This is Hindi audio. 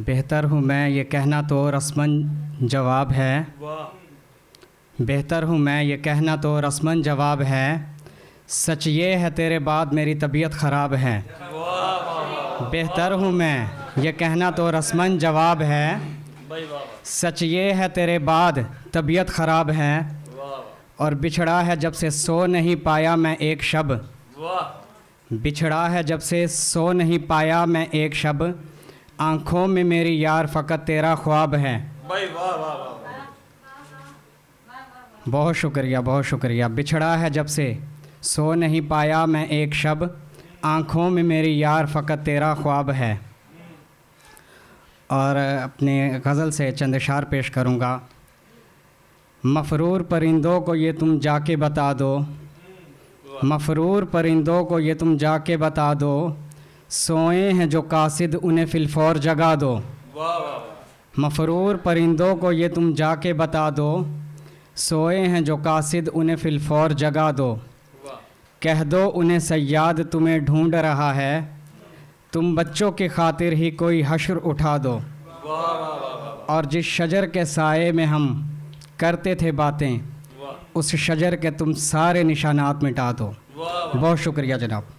बेहतर हूँ मैं ये कहना तो रस्मन जवाब है। बेहतर हूँ मैं ये कहना तो रस्मन जवाब है। सच ये है तेरे बाद मेरी तबीयत ख़राब है। बेहतर हूँ मैं ये कहना तो रस्मन जवाब है। सच ये है तेरे बाद तबीयत ख़राब है। और बिछड़ा है जब से सो नहीं पाया मैं एक शब। बिछड़ा है जब से सो नहीं पाया मैं एक शब। आँखों में मेरी यार फ़कत तेरा ख्वाब है। बहुत शुक्रिया, बहुत शुक्रिया। बिछड़ा है जब से सो नहीं पाया मैं एक शब। आँखों में मेरी यार फ़कत तेरा ख्वाब है। और अपने गज़ल से चंद अशार पेश करूँगा। मफ़रूर परिंदों को ये तुम जाके बता दो। मफ़रूर परिंदों को ये तुम जाके बता दो। सोए हैं जो कासिद उन्हें फ़िलफ़ौर जगा दो। मफ़रूर परिंदों को ये तुम जाके बता दो। सोए हैं जो कासिद उन्हें फ़िलफ़ौर जगा दो। कह दो उन्हें सय्याद तुम्हें ढूंढ रहा है। तुम बच्चों की खातिर ही कोई हश्र उठा दो। और जिस शजर के साए में हम करते थे बातें, उस शजर के तुम सारे निशानात मिटा दो। बहुत शुक्रिया जनाब।